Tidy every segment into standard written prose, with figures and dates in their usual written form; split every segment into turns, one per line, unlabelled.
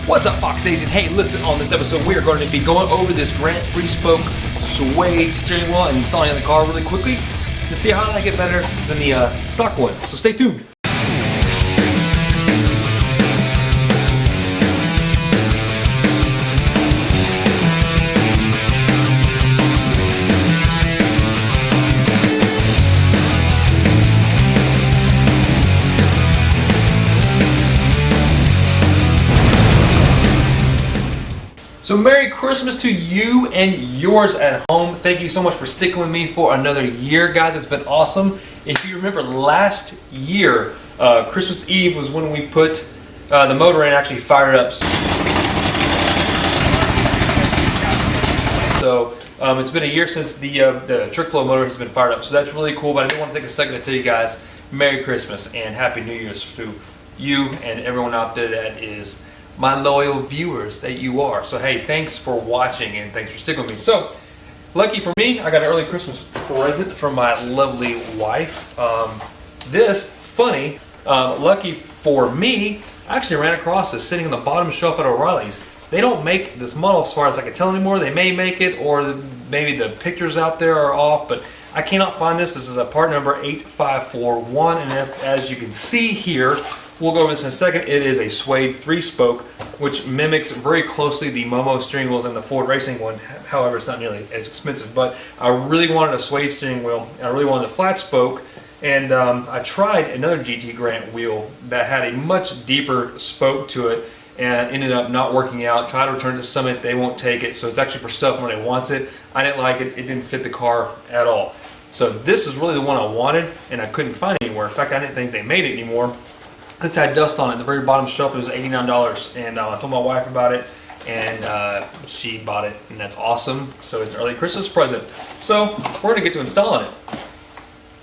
What's up, Fox Nation? Hey, listen, on this episode, we are going to be going over this Grant three-spoke suede steering wheel and installing it in the car really quickly to see how I get better than the stock one. So stay tuned. So Merry Christmas to you and yours at home. Thank you so much for sticking with me for another year, guys. It's been awesome. If you remember last year, Christmas Eve was when we put the motor in, actually fired it up. So it's been a year since the trick flow motor has been fired up. So that's really cool, but I do want to take a second to tell you guys Merry Christmas and Happy New Year's to you and everyone out there that is my loyal viewers that you are. So hey, thanks for watching and thanks for sticking with me. So lucky for me, I got an early Christmas present from my lovely wife. Lucky for me, I actually ran across this sitting on the bottom shelf at O'Reilly's. They don't make this model as far as I can tell anymore. They may make it, or maybe the pictures out there are off, but I cannot find this. This is a part number 8541, and as you can see here, we'll go over this in a second. It is a suede three-spoke, which mimics very closely the Momo steering wheels and the Ford Racing one. However, it's not nearly as expensive. But I really wanted a suede steering wheel. I really wanted a flat spoke. And I tried another GT Grant wheel that had a much deeper spoke to it and ended up not working out. Tried to return it to Summit. They won't take it. So it's actually for stuff when it wants it. I didn't like it. It didn't fit the car at all. So this is really the one I wanted, and I couldn't find it anywhere. In fact, I didn't think they made it anymore. This had dust on it. The very bottom shelf, it was $89, and I told my wife about it, and she bought it, and that's awesome. So it's an early Christmas present. So we're gonna get to installing it.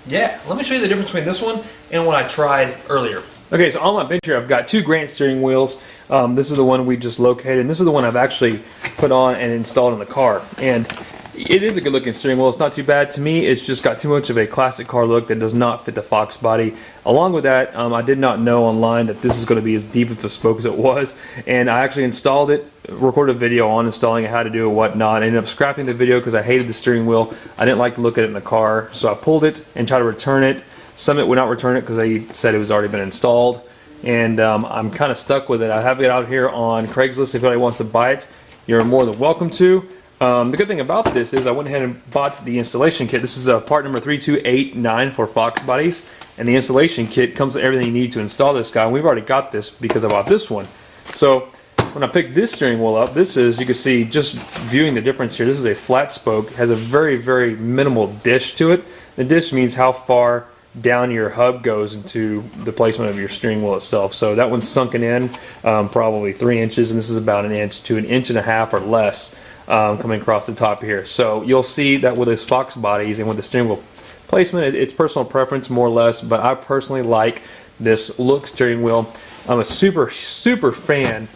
Yeah, let me show you the difference between this one and what I tried earlier. Okay, so on my bench here, I've got two Grant steering wheels. This is the one we just located, and this is the one I've actually put on and installed in the car. And it is a good looking steering wheel. It's not too bad to me. It's just got too much of a classic car look that does not fit the Fox body. Along with that, I did not know online that this is going to be as deep of a spoke as it was, and I actually installed it, recorded a video on installing it, how to do it, whatnot. I ended up scrapping the video because I hated the steering wheel. I didn't like to look at it in the car, so I pulled it and tried to return it. Summit would not return it because they said it was already been installed, and I'm kind of stuck with it. I have it out here on Craigslist. If anybody wants to buy it, you're more than welcome to. The good thing about this is I went ahead and bought the installation kit. This is part number 3289 for Fox bodies, and the installation kit comes with everything you need to install this guy. And we've already got this because I bought this one. So when I picked this steering wheel up, this is, you can see just viewing the difference here, this is a flat spoke, has a very, very minimal dish to it. The dish means how far down your hub goes into the placement of your steering wheel itself. So that one's sunken in probably 3 inches, and this is about 1 inch to 1.5 inches or less. Coming across the top here. So you'll see that with those Fox bodies and with the steering wheel placement, it's personal preference more or less, but I personally like this look steering wheel. I'm a super fan,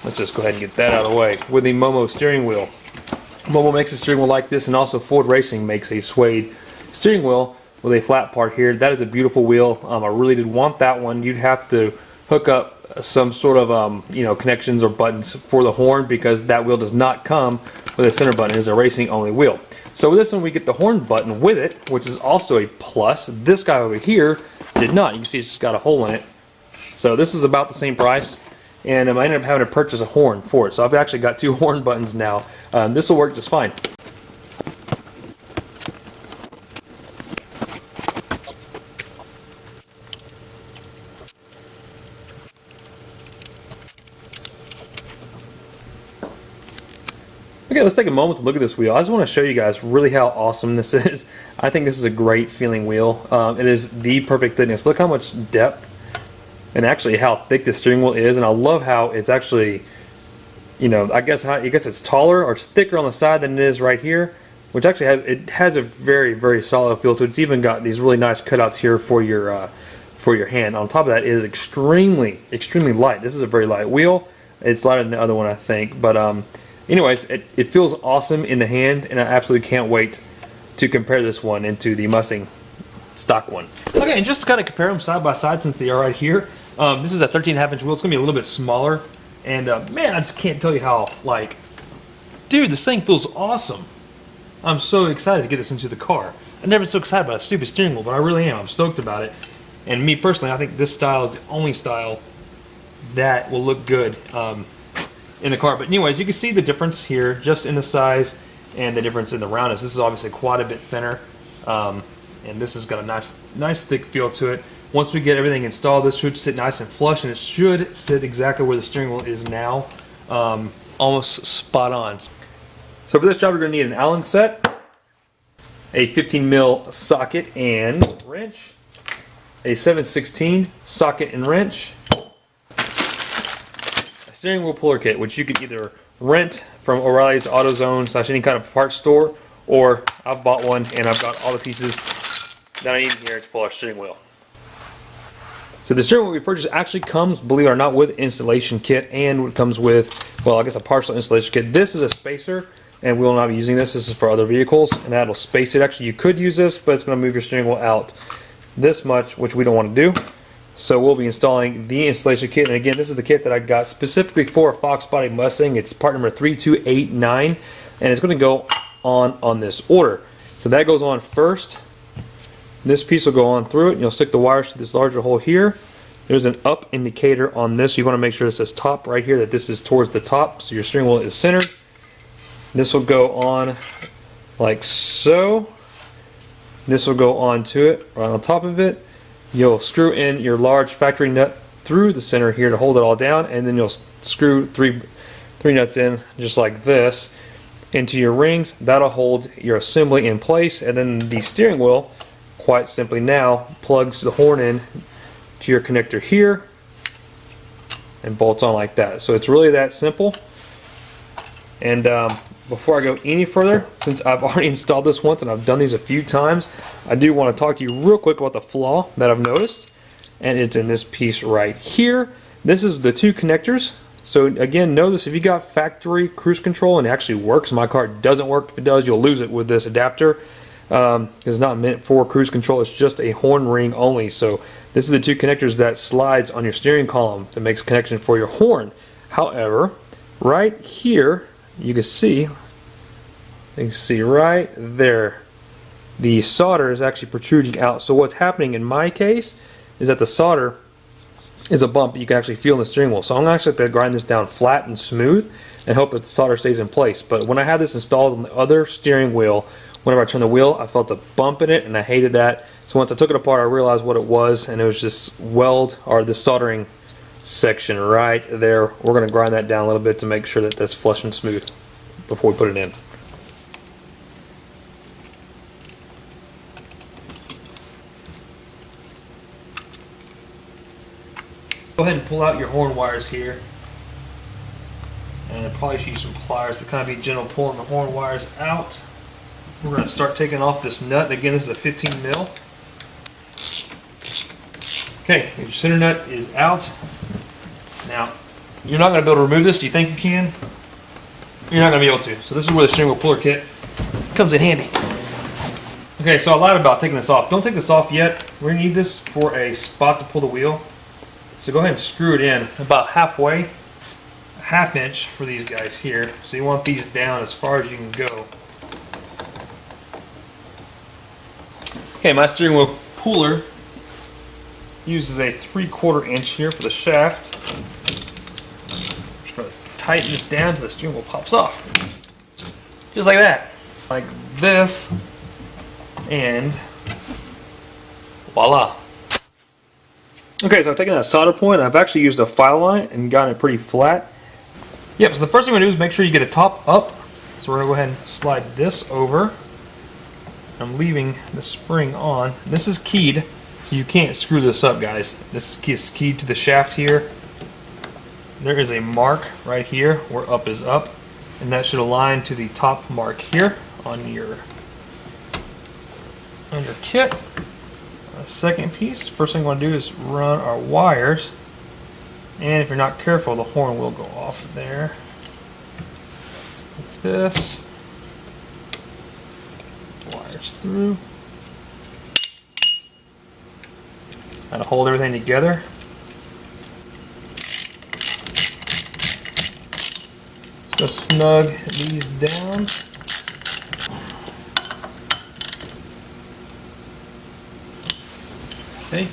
let's just go ahead and get that out of the way, with the Momo steering wheel. Momo makes a steering wheel like this, and also Ford Racing makes a suede steering wheel with a flat part here. That is a beautiful wheel. I really did want that one. You'd have to hook up some sort of connections or buttons for the horn, because that wheel does not come with a center button. It is a racing only wheel. So with this one we get the horn button with it, which is also a plus. This guy over here did not. You can see it's just got a hole in it. So this is about the same price, and I ended up having to purchase a horn for it. So I've actually got 2 horn buttons now. This will work just fine. Okay, let's take a moment to look at this wheel. I just want to show you guys really how awesome this is. I think this is a great feeling wheel. It is the perfect thickness. Look how much depth and actually how thick the steering wheel is, and I love how it's actually, I guess it's taller or it's thicker on the side than it is right here, which actually has a very, very solid feel to it. It's even got these really nice cutouts here for your hand. On top of that, it is extremely light. This is a very light wheel. It's lighter than the other one, I think, but anyways, it feels awesome in the hand, and I absolutely can't wait to compare this one into the Mustang stock one. Okay, and just to kind of compare them side by side, since they are right here, this is a 13.5 inch wheel. It's going to be a little bit smaller And man, I just can't tell you how, like, dude, this thing feels awesome. I'm so excited to get this into the car. I've never been so excited about a stupid steering wheel, but I really am. I'm stoked about it. And me personally, I think this style is the only style that will look good in the car. But anyways, you can see the difference here just in the size and the difference in the roundness. This is obviously quite a bit thinner, and this has got a nice thick feel to it. Once we get everything installed, this should sit nice and flush, and it should sit exactly where the steering wheel is now, almost spot on. So for this job, you're going to need an Allen set, a 15 mil socket and wrench, a 7/16 socket and wrench, a steering wheel puller kit, which you can either rent from O'Reilly's AutoZone / any kind of parts store, or I've bought one and I've got all the pieces that I need here to pull our steering wheel. So the steering wheel we purchased actually comes, believe it or not, with installation kit, and it comes with, well, I guess a partial installation kit. This is a spacer, and we will not be using this. This is for other vehicles, and that'll space it. Actually, you could use this, but it's going to move your steering wheel out this much, which we don't want to do. So we'll be installing the installation kit, and again, this is the kit that I got specifically for a Fox Body Mustang. It's part number 3289, and it's going to go on this order. So that goes on first. This piece will go on through it, and you'll stick the wires to this larger hole here. There's an up indicator on this. You want to make sure it says top right here, that this is towards the top, so your steering wheel is centered. This will go on like so. This will go onto it, right on top of it. You'll screw in your large factory nut through the center here to hold it all down, and then you'll screw three nuts in, just like this, into your rings. That'll hold your assembly in place, and then the steering wheel, quite simply now, plugs the horn in to your connector here and bolts on like that. So it's really that simple. And before I go any further, since I've already installed this once and I've done these a few times, I do want to talk to you real quick about the flaw that I've noticed, and it's in this piece right here. This is the two connectors. So again, notice if you got factory cruise control and it actually works, my car doesn't work. If it does, you'll lose it with this adapter. It's not meant for cruise control, it's just a horn ring only. So this is the two connectors that slides on your steering column that makes a connection for your horn. However, right here you can see right there, the solder is actually protruding out. So what's happening in my case is that the solder is a bump that you can actually feel in the steering wheel. So I'm actually going to grind this down flat and smooth and hope that the solder stays in place. But when I had this installed on the other steering wheel, whenever I turned the wheel, I felt a bump in it, and I hated that. So once I took it apart, I realized what it was, and it was just this soldering section right there. We're going to grind that down a little bit to make sure that that's flush and smooth before we put it in. Go ahead and pull out your horn wires here, and probably should use some pliers, but kind of be gentle pulling the horn wires out. We're going to start taking off this nut. Again, this is a 15 mil. Okay, your center nut is out. Now, you're not going to be able to remove this. Do you think you can? You're not going to be able to. So this is where the steering wheel puller kit comes in handy. Okay, so I lied about taking this off. Don't take this off yet. We're going to need this for a spot to pull the wheel. So go ahead and screw it in about halfway, a ½ inch for these guys here. So you want these down as far as you can go. Okay, my steering wheel puller uses a 3/4 inch here for the shaft. Just going to tighten this down until the steering wheel pops off. Just like that. Like this. And voila. Okay, so I've taken that solder point, I've actually used a file on it and gotten it pretty flat. Yep, so the first thing we're going to do is make sure you get a top up. So we're going to go ahead and slide this over. I'm leaving the spring on. This is keyed, so you can't screw this up, guys. This is keyed to the shaft here. There is a mark right here where up is up, and that should align to the top mark here on your kit. Second piece, first thing we want to do is run our wires, and if you're not careful, the horn will go off there. Like this. Wires through. Gotta hold everything together. Just snug these down. Okay.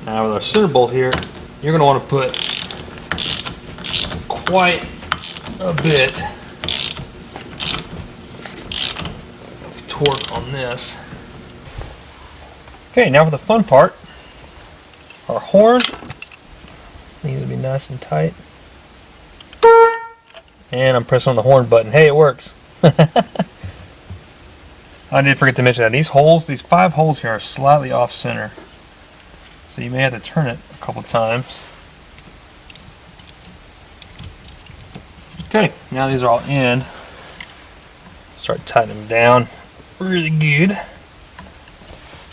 Now with our center bolt here, you're going to want to put quite a bit of torque on this. Okay, now for the fun part. Our horn needs to be nice and tight. And I'm pressing on the horn button. Hey, it works. I did forget to mention that these holes, these 5 holes here are slightly off center. So you may have to turn it a couple times. Okay, now these are all in. Start tightening them down really good.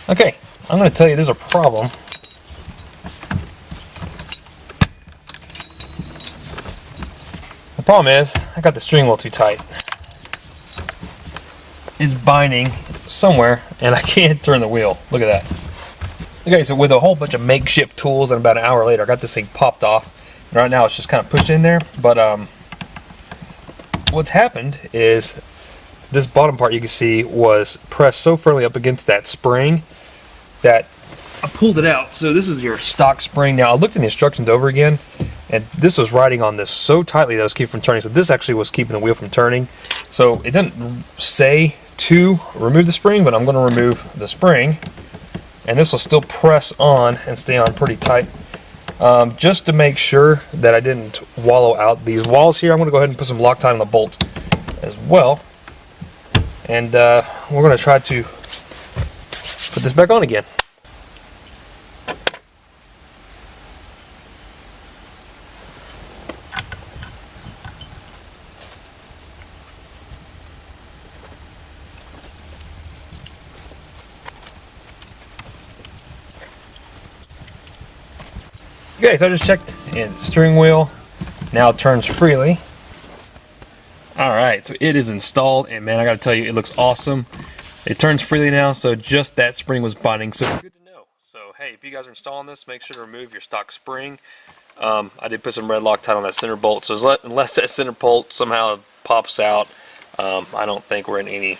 Okay, I'm going to tell you there's a problem. The problem is, I got the steering wheel too tight. It's binding somewhere, and I can't turn the wheel. Look at that. Okay, so with a whole bunch of makeshift tools, and about an hour later, I got this thing popped off. And right now, it's just kind of pushed in there. But what's happened is this bottom part you can see was pressed so firmly up against that spring that I pulled it out. So this is your stock spring. Now, I looked in the instructions over again, and this was riding on this so tightly that it was keeping from turning. So this actually was keeping the wheel from turning. So it didn't say to remove the spring, but I'm going to remove the spring. And this will still press on and stay on pretty tight. Just to make sure that I didn't wallow out these walls here, I'm going to go ahead and put some Loctite on the bolt as well. And we're going to try to put this back on again. Okay, so I just checked and the steering wheel now turns freely. Alright, so it is installed, and man, I gotta tell you, it looks awesome. It turns freely now, so just that spring was binding, so good to know. So hey, if you guys are installing this, make sure to remove your stock spring. I did put some red Loctite on that center bolt, so unless that center bolt somehow pops out, I don't think we're in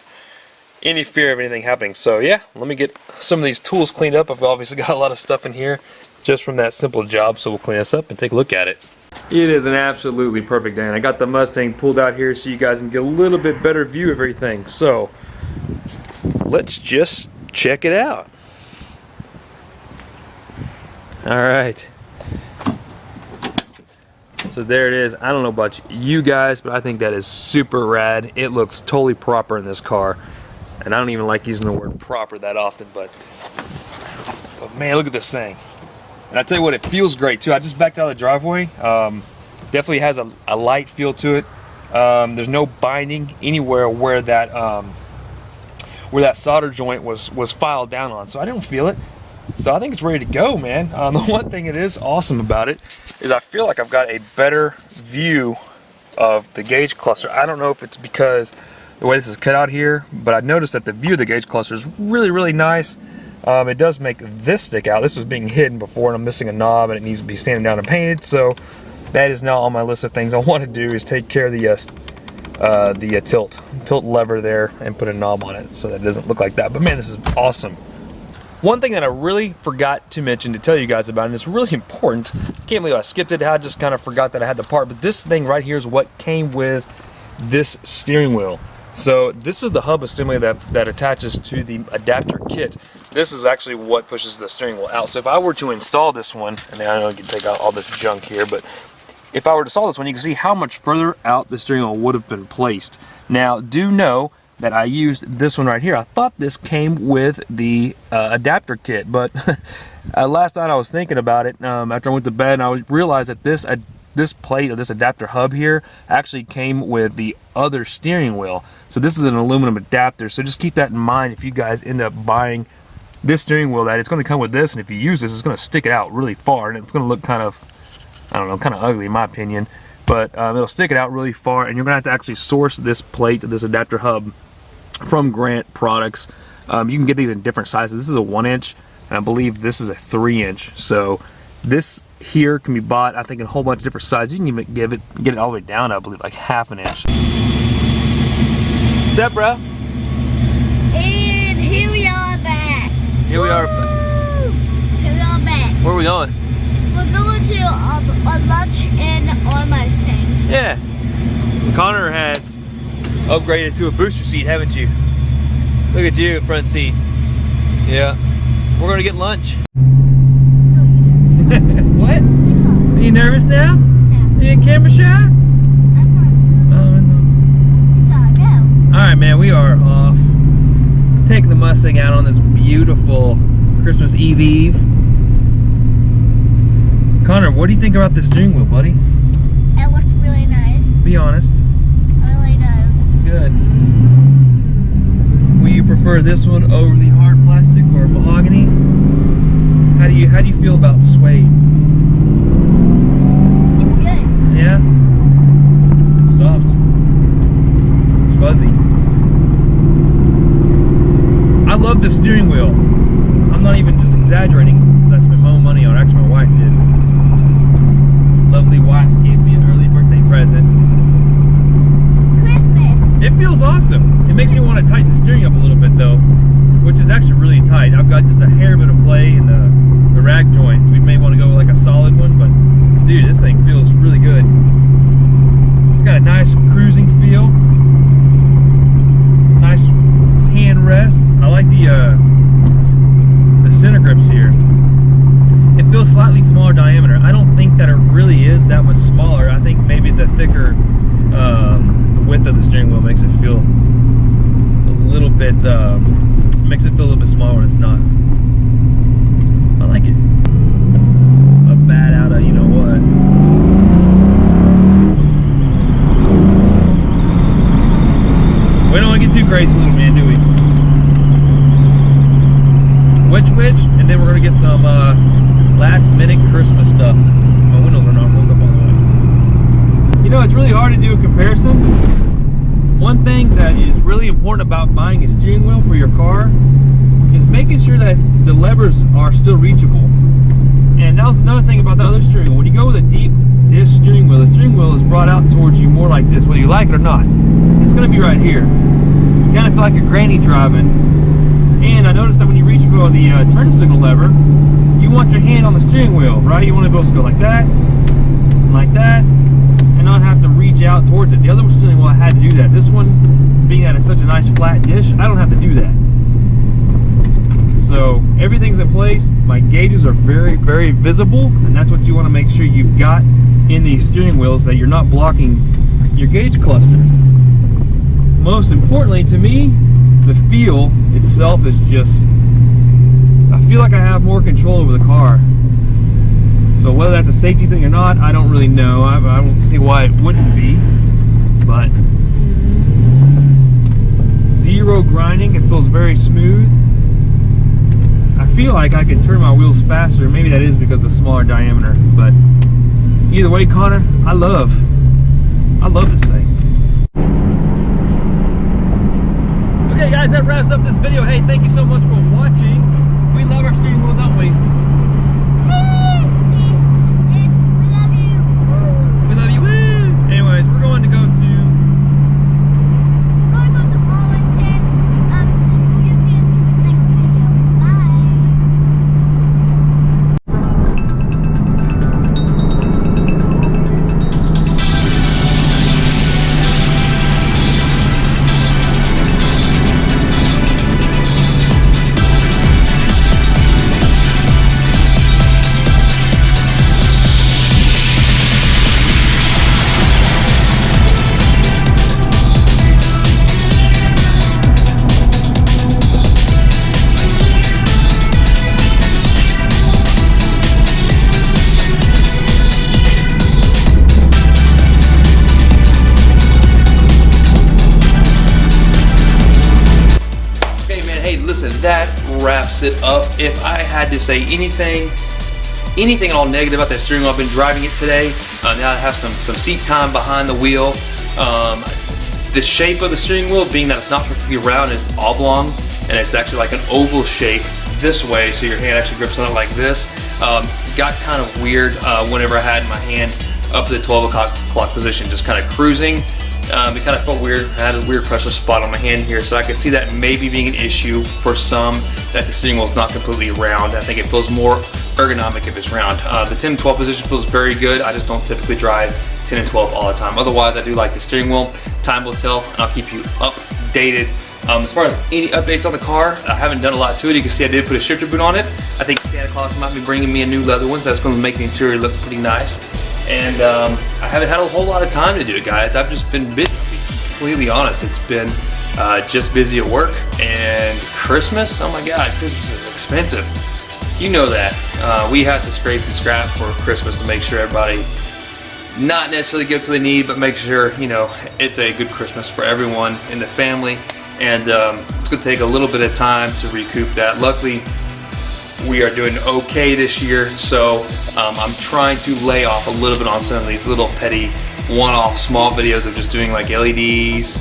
any fear of anything happening. So yeah, let me get some of these tools cleaned up. I've obviously got a lot of stuff in here just from that simple job, so we'll clean this up and take a look at it. It is an absolutely perfect day, and I got the Mustang pulled out here so you guys can get a little bit better view of everything. So let's just check it out. Alright, so there it is. I don't know about you guys, but I think that is super rad. It looks totally proper in this car, and I don't even like using the word proper that often, but man, look at this thing. And I tell you what, it feels great too. I just backed out of the driveway. Definitely has a light feel to it. There's no binding anywhere where that solder joint was filed down on, so I didn't feel it. So I think it's ready to go, man. The one thing that is awesome about it is I feel like I've got a better view of the gauge cluster. I don't know if it's because the way this is cut out here, but I noticed that the view of the gauge cluster is really, really nice. It does make this stick out. This was being hidden before, and I'm missing a knob, and it needs to be sanded down and painted. So that is now on my list of things I want to do, is take care of the tilt lever there and put a knob on it so that it doesn't look like that. But man, this is awesome. One thing that I really forgot to mention to tell you guys about, and it's really important, I can't believe I skipped it. I just kind of forgot that I had the part, but this thing right here is what came with this steering wheel. So this is the hub assembly that attaches to the adapter kit. This is actually what pushes the steering wheel out. So if I were to install this one, and I know you can take out all this junk here, but if I were to install this one, you can see how much further out the steering wheel would have been placed. Now, do know that I used this one right here. I thought this came with the adapter kit, but last night I was thinking about it after I went to bed, and I realized that this plate, or this adapter hub here, actually came with the other steering wheel. So this is an aluminum adapter, so just keep that in mind if you guys end up buying this steering wheel, that it's going to come with this, and if you use this, it's going to stick it out really far, and it's going to look kind of, I don't know, kind of ugly in my opinion, but it'll stick it out really far, and you're going to have to actually source this plate, this adapter hub, from Grant products. You can get these in different sizes. This is a 1 inch, and I believe this is a 3 inch, so This here can be bought, I think, in a whole bunch of different sizes. You can even get it all the way down, I believe, like ½ an inch. What's up, bro?
And here we are back.
Here we are.
Here we are back.
Where are we going?
We're going to a lunch in our Mustang.
Yeah. Connor has upgraded to a booster seat, haven't you? Look at you, front seat. Yeah. We're gonna get lunch. What? Are you nervous now?
Yeah.
Are you camera shy? Oh no. Alright, man, we are off. Taking the Mustang out on this beautiful Christmas Eve. Connor, what do you think about this steering wheel, buddy?
It looks really nice.
Be honest.
It really does.
Good. Will you prefer this one over the hard plastic or mahogany? How do you feel about suede?
It's good.
Yeah? It's soft. It's fuzzy. I love the steering wheel. I'm not even just exaggerating because I spent my own money on it. Actually, my wife did. Lovely wife gave me an early birthday present.
Christmas.
It feels awesome. It makes me want to tighten the steering up a little bit though, which is actually really tight. I've got just a hair bit of play in the rack joints. We may want to go with like a solid one, but dude, this thing feels really good. It's got a nice cruising feel. Nice hand rest. I like the center grips here. It feels slightly smaller diameter. I don't think that it really is that much smaller. I think maybe the thicker the width of the steering wheel makes it feel a little bit makes it feel a little bit smaller when it's not. I like it. A bat out of you know what. We don't want to get too crazy, little man, do we? Which, and then we're gonna get some last minute Christmas stuff. My windows are not rolled up all the way. You know, it's really hard to do a comparison. One thing that is really important about buying a steering wheel for your car is making sure that the levers are still reachable. And that was another thing about the other steering wheel. When you go with a deep dish steering wheel, the steering wheel is brought out towards you more like this, whether you like it or not. It's gonna be right here. You kind of feel like a granny driving. And I noticed that when you reach for the turn signal lever, you want your hand on the steering wheel, right? You want to be able to go like that, and not have to reach out towards it. The other steering wheel I had to do that. This one, being that it's such a nice flat dish, I don't have to do that. So everything's in place. My gauges are very, very visible, and that's what you want to make sure you've got in these steering wheels, that you're not blocking your gauge cluster. Most importantly to me, the feel itself is just, I feel like I have more control over the car. So whether that's a safety thing or not, I don't really know. I don't see why it wouldn't be, but zero grinding. It feels very smooth. I feel like I can turn my wheels faster. Maybe that is because of the smaller diameter, but either way, Connor, I love this thing. Okay guys, that wraps up this video. Hey, thank you so much for watching. We love our steering wheel, don't we?
We love you.
We love you, woo! Anyways, we're going to go to...
We're going to go to Arlington. You can see us in the next video.
That wraps it up. If I had to say anything at all negative about that steering wheel, I've been driving it today. Now I have some seat time behind the wheel. The shape of the steering wheel, being that it's not perfectly round, it's oblong, and it's actually like an oval shape this way, so your hand actually grips on it like this. got kind of weird whenever I had my hand up to the 12 o'clock position, just kind of cruising. It kind of felt weird. I had a weird pressure spot on my hand here, so I could see that maybe being an issue for some, that the steering wheel is not completely round. I think it feels more ergonomic if it's round. The 10 and 12 position feels very good. I just don't typically drive 10 and 12 all the time. Otherwise, I do like the steering wheel. Time will tell, and I'll keep you updated. As far as any updates on the car, I haven't done a lot to it. You can see I did put a shifter boot on it. I think Santa Claus might be bringing me a new leather one, so that's going to make the interior look pretty nice. And I haven't had a whole lot of time to do it, guys. I've just been busy, to be completely honest. It's been just busy at work, and Christmas, oh my God, Christmas is expensive. You know that. We have to scrape and scrap for Christmas to make sure everybody not necessarily gets what they need, but make sure, you know, it's a good Christmas for everyone in the family. And it's going to take a little bit of time to recoup that. Luckily, we are doing okay this year, so I'm trying to lay off a little bit on some of these little petty one-off small videos of just doing like LEDs,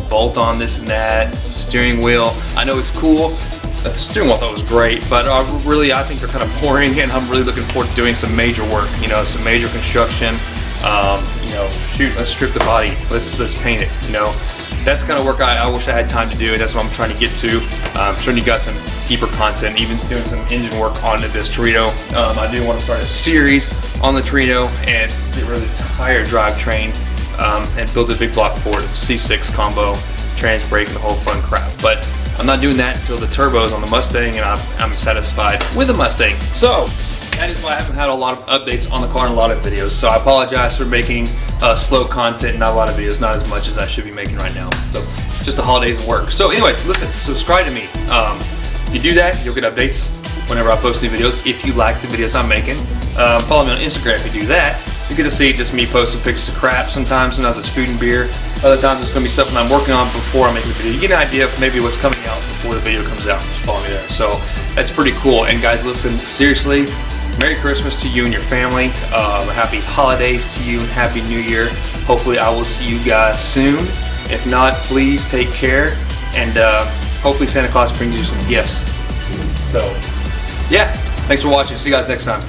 bolt on this and that, steering wheel. I know it's cool. The steering wheel I thought was great, but really I think they're kind of boring, and I'm really looking forward to doing some major work, you know, some major construction. You know, shoot, let's strip the body, let's paint it, you know. That's the kind of work I wish I had time to do, and that's what I'm trying to get to. Showing you guys some deeper content, even doing some engine work on this Torino. I do want to start a series on the Torino and get rid of the entire drivetrain and build a big block Ford C6 combo, trans brake, and the whole fun crap. But I'm not doing that until the turbo's on the Mustang, and I'm satisfied with the Mustang. So that is why I haven't had a lot of updates on the car and a lot of videos. So I apologize for making slow content, not a lot of videos, not as much as I should be making right now. So just the holidays and work. So anyways, listen, subscribe to me. If you do that, you'll get updates whenever I post new videos. If you like the videos I'm making, follow me on Instagram. If you do that, you get to see just me posting pictures of crap sometimes it's food and beer. Other times it's going to be something I'm working on before I make the video. You get an idea of maybe what's coming out before the video comes out. Just follow me there. So that's pretty cool. And guys, listen, seriously, Merry Christmas to you and your family. Happy holidays to you and Happy New Year. Hopefully I will see you guys soon. If not, please take care, and hopefully Santa Claus brings you some gifts. So yeah, thanks for watching. See you guys next time.